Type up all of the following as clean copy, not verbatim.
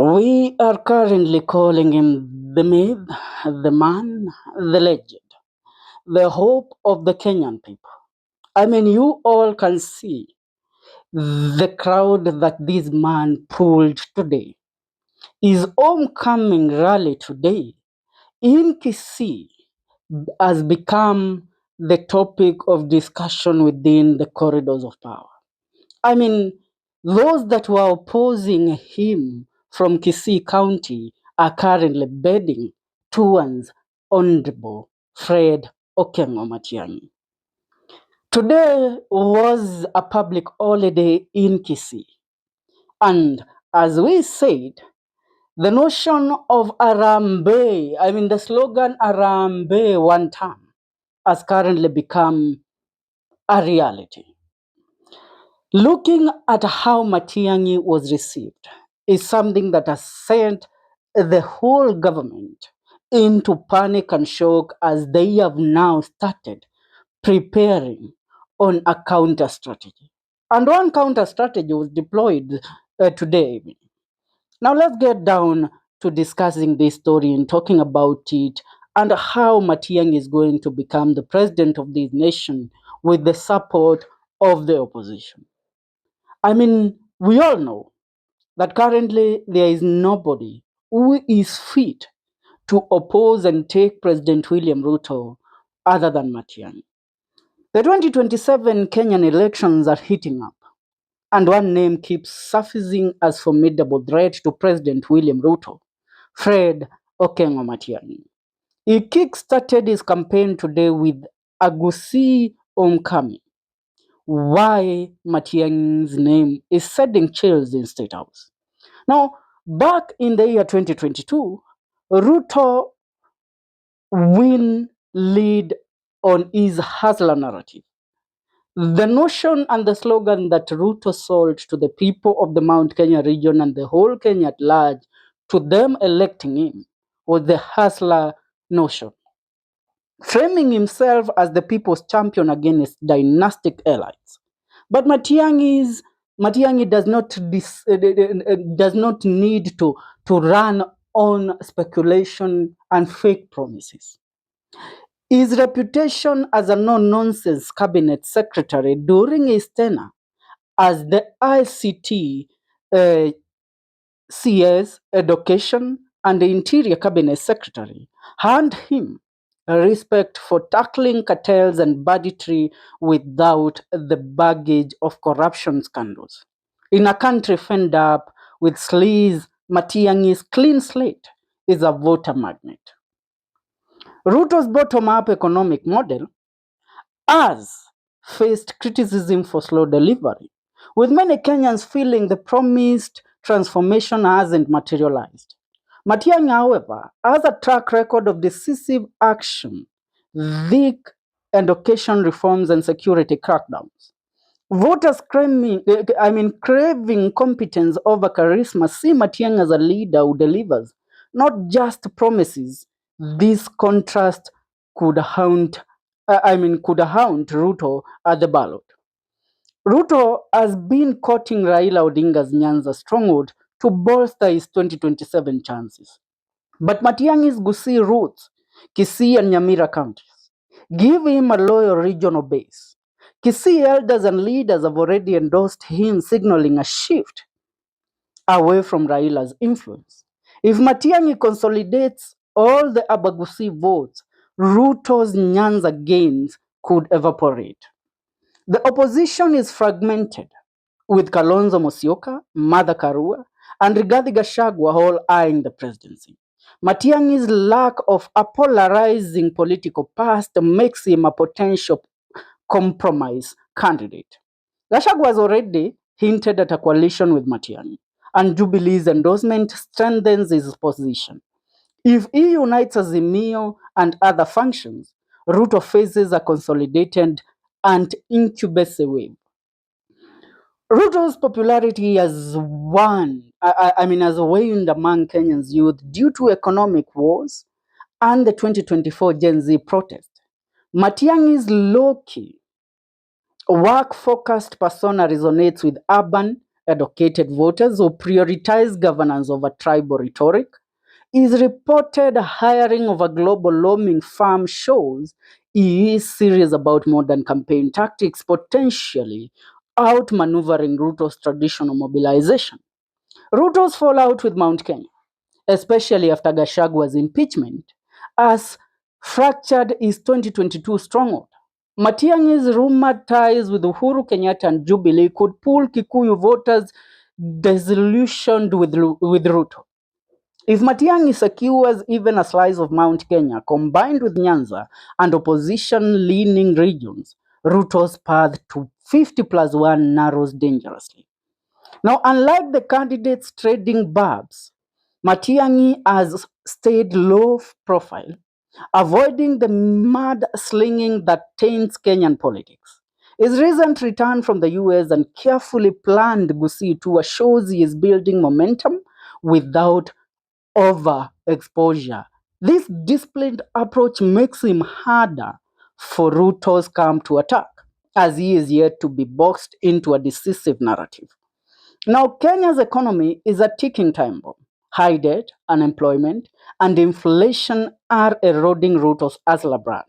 We are currently calling him the myth, the man, the legend, the hope of the Kenyan people. I mean, you all can see the crowd that this man pulled today. His homecoming rally today in Kisii has become the topic of discussion within the corridors of power. I mean, those that were opposing him from Kisii County are currently bedding towards Honorable Fred Okengo Matiang'i. Today was a public holiday in Kisii, and as we said, the notion of Arambe, I mean the slogan Arambe one time, has currently become a reality. Looking at how Matiang'i was received is something that has sent the whole government into panic and shock as they have now started preparing on a counter strategy. And one counter strategy was deployed today. Now let's get down to discussing this story and talking about it and how Matiang'i is going to become the president of this nation with the support of the opposition. I mean, we all know that currently there is nobody who is fit to oppose and take President William Ruto other than Matiang'i. The 2027 Kenyan elections are heating up, and one name keeps surfacing as formidable threat to President William Ruto: Fred Okengo Matiang'i. He kick-started his campaign today with a Gusii homecoming. Why Matiang'i's name is sending chills in Statehouse. Now, back in the year 2022, Ruto win lead on his hustler narrative. The notion and the slogan that Ruto sold to the people of the Mount Kenya region and the whole Kenya at large, to them electing him, was the hustler notion, framing himself as the people's champion against dynastic elites. But Matiang'i does not need to run on speculation and fake promises. His reputation as a no-nonsense cabinet secretary during his tenure as the ICT, CS, Education, and the Interior Cabinet Secretary earned him respect for tackling cartels and banditry without the baggage of corruption scandals. In a country fed up with sleaze, Matiang'i's clean slate is a voter magnet. Ruto's bottom-up economic model has faced criticism for slow delivery, with many Kenyans feeling the promised transformation hasn't materialized. Matiang'i, however, has a track record of decisive action, thick education reforms, and security crackdowns. Voters craving competence over charisma see Matiang'i as a leader who delivers, not just promises. This contrast could could haunt Ruto at the ballot. Ruto has been courting Raila Odinga's Nyanza stronghold to bolster his 2027 chances. But Matiang'i's Gusii roots, Kisii and NYAMIRA counties, give him a loyal regional base. Kisii elders and leaders have already endorsed him, signaling a shift away from Raila's influence. If Matiang'i consolidates all the Abagusi votes, Ruto's Nyanza gains could evaporate. The opposition is fragmented, with Kalonzo Musyoka, Martha Karua, and Rigathi Gachagua all eyeing the presidency. Matiang'i's lack of a polarizing political past makes him a potential compromise candidate. Gachagua has already hinted at a coalition with Matiang'i, and Jubilee's endorsement strengthens his position. If he unites Azimio and other functions, Ruto faces a consolidated and incubator wave. Ruto's popularity has waned among Kenyans youth due to economic woes and the 2024 Gen Z protest. Matiang'i's low-key, work-focused persona resonates with urban educated voters who prioritize governance over tribal rhetoric. His reported hiring of a global lobbying firm shows he is serious about modern campaign tactics, potentially outmaneuvering Ruto's traditional mobilization. Ruto's fallout with Mount Kenya, especially after Gachagwa's impeachment, has fractured his 2022 stronghold. Matiang'i's rumored ties with Uhuru Kenyatta and Jubilee could pull Kikuyu voters disillusioned with Ruto. If Matiang'i secures even a slice of Mount Kenya, combined with Nyanza and opposition-leaning regions, Ruto's path to 50+1 narrows dangerously. Now, unlike the candidates trading barbs, Matiang'i has stayed low profile, avoiding the mud-slinging that taints Kenyan politics. His recent return from the US and carefully planned Gusii tour shows he is building momentum without overexposure. This disciplined approach makes him harder for Ruto's camp to attack, as he is yet to be boxed into a decisive narrative. Now, Kenya's economy is a ticking time bomb. High debt, unemployment, and inflation are eroding Ruto's Asla brand.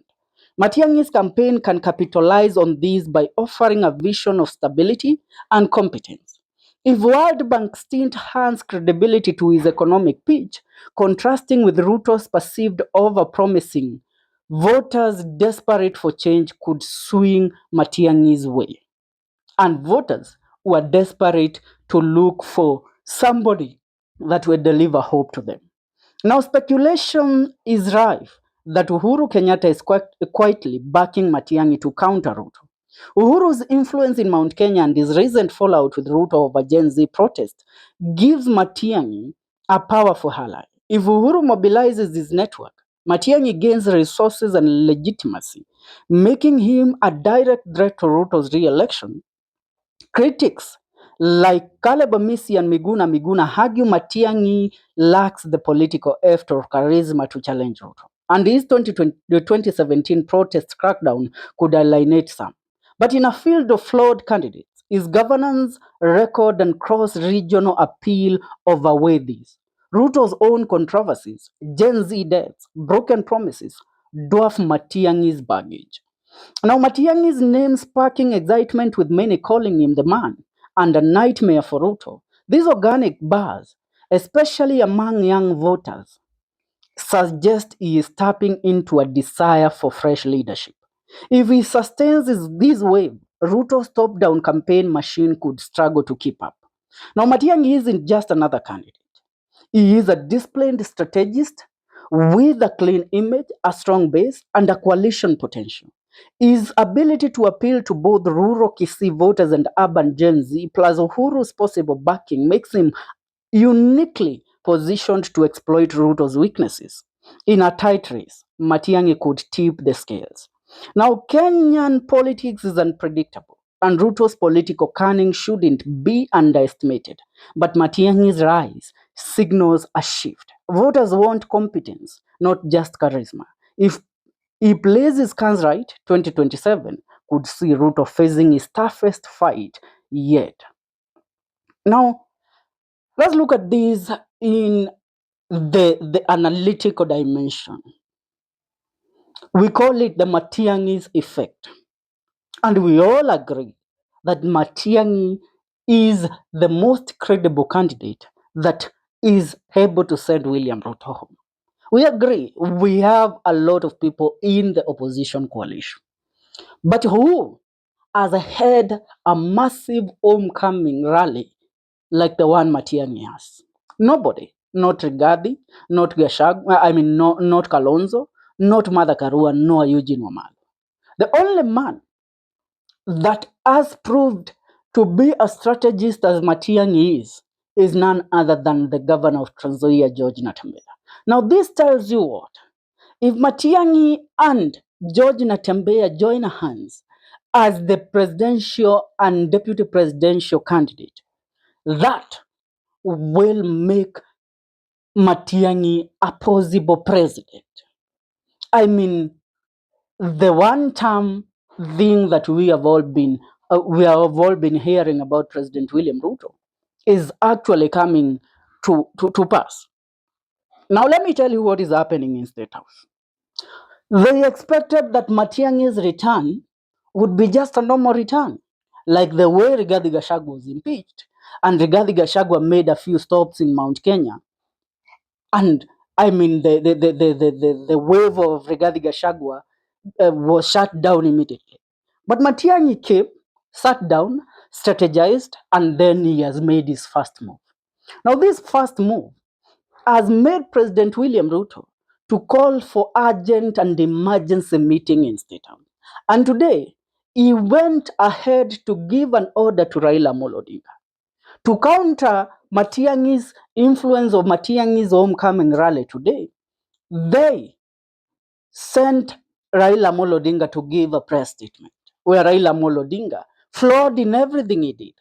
Matiang'i's campaign can capitalize on these by offering a vision of stability and competence. If World Bank stint hands credibility to his economic pitch, contrasting with Ruto's perceived over-promising, voters desperate for change could swing Matiang'i's way. And voters were desperate to look for somebody that would deliver hope to them. Now, speculation is rife that Uhuru Kenyatta is quietly backing Matiang'i to counter Ruto. Uhuru's influence in Mount Kenya and his recent fallout with Ruto over Gen Z protest gives Matiang'i a powerful ally. If Uhuru mobilizes his network, Matiang'i gains resources and legitimacy, making him a direct threat to Ruto's re-election. Critics like Caleb Amisi and Miguna argue Matiang'i lacks the political heft or charisma to challenge Ruto, and his 2017 protest crackdown could alienate some. But in a field of flawed candidates, his governance record and cross-regional appeal overweigh these. Ruto's own controversies, Gen Z deaths, broken promises, dwarf Matiang'i's baggage. Now, Matiang'i's name sparking excitement with many calling him the man and a nightmare for Ruto. These organic bars, especially among young voters, suggest he is tapping into a desire for fresh leadership. If he sustains this wave, Ruto's top-down campaign machine could struggle to keep up. Now, Matiang'i isn't just another candidate. He is a disciplined strategist with a clean image, a strong base, and a coalition potential. His ability to appeal to both rural KISII voters and urban Gen Z, plus Uhuru's possible backing, makes him uniquely positioned to exploit Ruto's weaknesses. In a tight race, Matiang'i could tip the scales. Now, Kenyan politics is unpredictable, and Ruto's political cunning shouldn't be underestimated. But Matiang'i's rise signals a shift. Voters want competence, not just charisma. If he plays his cards right, 2027 could see Ruto facing his toughest fight yet. Now, let's look at this in the analytical dimension. We call it the Matiang'i's effect. And we all agree that Matiang'i is the most credible candidate that is able to send William Ruto home. We agree. We have a lot of people in the opposition coalition. But who has had a massive homecoming rally like the one Matiang'i has? Nobody. Not Rigathi, not not Kalonzo, not Martha Karua, nor Eugene Wamalwa. The only man that has proved to be a strategist as Matiang'i is none other than the governor of Trans Nzoia, George Natembeya. Now, this tells you what? If Matiang'i and George Natembeya join hands as the presidential and deputy presidential candidate, that will make Matiang'i a possible president. I mean, the one-term thing that we have all been hearing about President William Ruto is actually coming to pass. Now, let me tell you what is happening in State House. They expected that Matiang'i's return would be just a normal return, like the way Rigathi Gachagua was impeached, and Rigathi Gachagua made a few stops in Mount Kenya, and I mean the wave of Rigathi Gachagua was shut down immediately. But Matiang'i came, sat down, strategized, and then he has made his first move. Now, this first move has made President William Ruto to call for urgent and emergency meeting in State House. And today, he went ahead to give an order to Raila Odinga to counter Matiang'i's influence of Matiang'i's homecoming rally today. They sent Raila Odinga to give a press statement where Raila Odinga flawed in everything he did,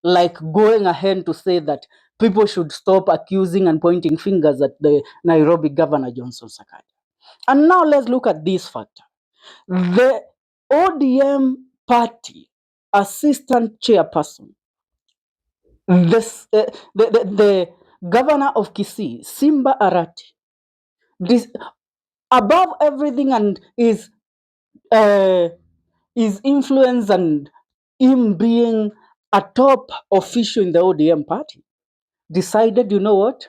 like going ahead to say that people should stop accusing and pointing fingers at the Nairobi Governor Johnson Sakaja. And now let's look at this factor. The ODM party assistant chairperson, the governor of Kisii, Simba Arati, this, above everything, and his influence and him being a top official in the ODM party, decided, you know what,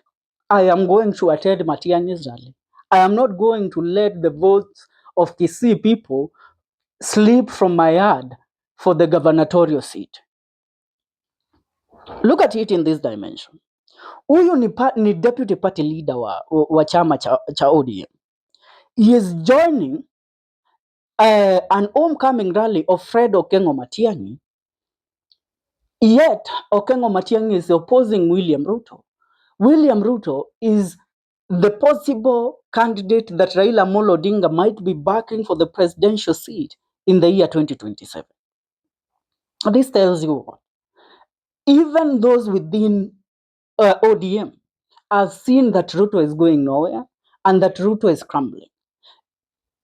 I am going to attend Matiang'i's rally. I am not going to let the votes of Kisii people slip from my yard for the gubernatorial seat. Look at it in this dimension. Huyu ni deputy party leader wa chama cha ODM. He is joining an homecoming rally of Fred Okengo Matiang'i, yet Okengo Matiang'i is opposing William Ruto. William Ruto is the possible candidate that Raila Odinga might be backing for the presidential seat in the year 2027. This tells you what? Even those within ODM have seen that Ruto is going nowhere and that Ruto is crumbling.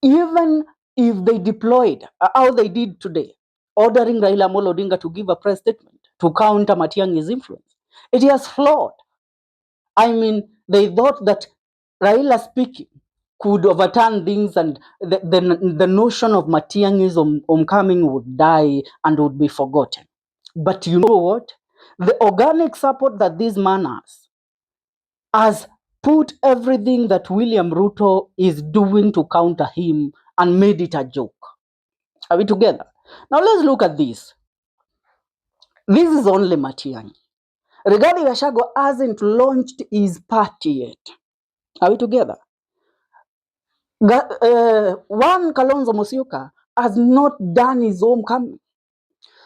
Even if they deployed, how they did today, ordering Raila Odinga to give a press statement to counter Matiang'i's influence, it has flawed. I mean, they thought that Raila speaking could overturn things and the notion of Matiang'i's homecoming would die and would be forgotten. But you know what? The organic support that this man has put everything that William Ruto is doing to counter him and made it a joke. Are we together? Now let's look at this. This is only Matiang'i. Rigathi Gachagua hasn't launched his party yet. Are we together? One Kalonzo Musyoka has not done his homecoming.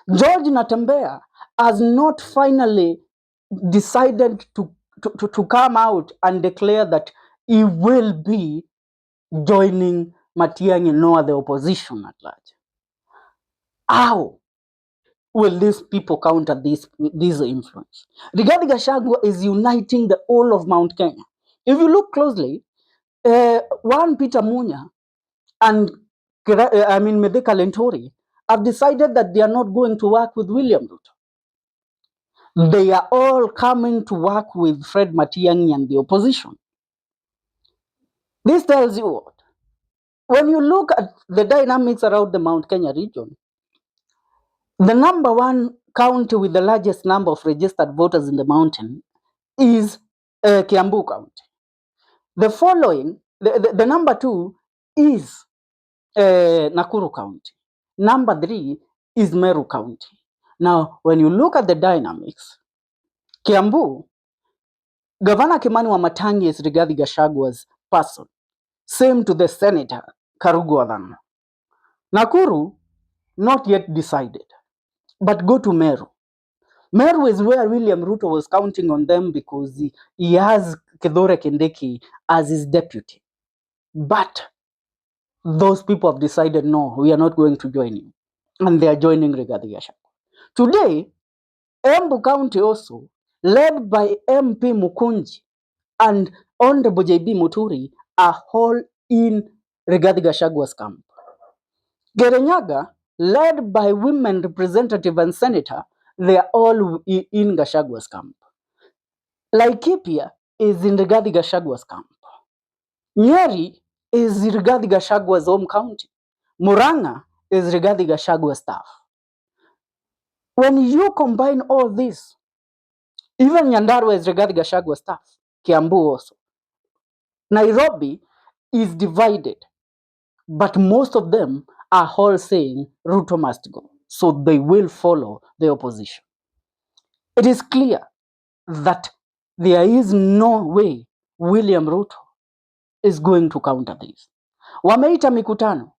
George Natembeya has not finally decided to come out and declare that he will be joining Matiang'i nor the opposition at large. How will these people counter this influence? Rigathi Gachagua is uniting the whole of Mount Kenya. If you look closely, one Peter Munya and Medeka Lentori have decided that they are not going to work with William Ruto. They are all coming to work with Fred Matiang'i and the opposition. This tells you what? When you look at the dynamics around the Mount Kenya region, the number one county with the largest number of registered voters in the mountain is Kiambu County. The following, the number two is Nakuru County. Number three is Meru County. Now, when you look at the dynamics, Kiambu, Governor Kimani Wamatangi is Rigathi Gachagua's person. Same to the Senator Karugu Wathama. Nakuru, not yet decided. But go to Meru. Meru is where William Ruto was counting on them because he has Kithure Kindiki as his deputy. But those people have decided, no, we are not going to join you. And they are joining Rigathi Gachagua. Today, Embu County also, led by MP Mukunji and Honorable JB Muturi, are all in Rigathi Gachagua's camp. Kirinyaga, led by women representative and senator, they are all in Gachagua's camp. Laikipia is in Rigathi Gachagua's camp. Nyeri is Rigathi Gachagua's home county. Murang'a is Rigathi Gachagua's staff. When you combine all this, even Nyandarua is Rigathi Gachagua's staff. Kiambu also. Nairobi is divided, but most of them are all saying Ruto must go. So they will follow the opposition. It is clear that there is no way William Ruto is going to counter this. Wameita mikutano.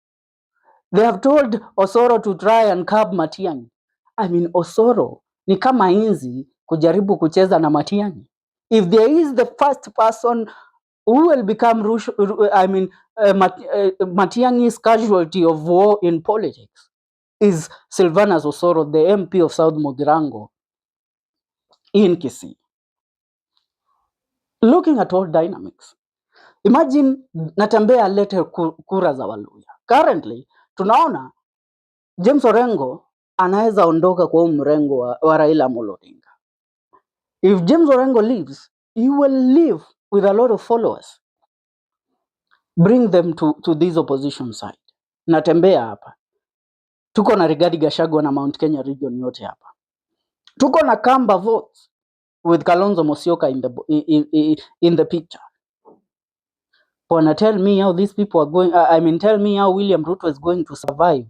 They have told Osoro to try and curb Matiang'i. I mean, Osoro ni kama inzi kujaribu kucheza na Matiang'i. If there is the first person who will become Matiang'i's casualty of war in politics is Silvanus Osoro, the MP of South Mugirango in KISII. Looking at all dynamics, imagine Natembeya alete kura za Waluya. Currently, tunaona James Orengo anaweza ondoka kwa mrengo wa Raila Amolo Odinga. If James Orengo leaves, he will leave with a lot of followers. Bring them to this opposition side. Natembeya hapa. Tuko na Rigathi Gachagua na Mount Kenya region yote hapa. Tuko na Kamba votes with Kalonzo Musyoka in the picture. Wanna tell me how these people are going, tell me how William Ruto is going to survive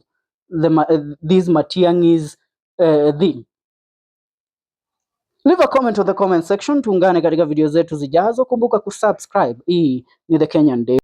these Matiang'is thing. Leave a comment on the comment section. Tuungane katika video zetu zijazo. Kumbuka kusubscribe. Hii ni The Kenyan Day.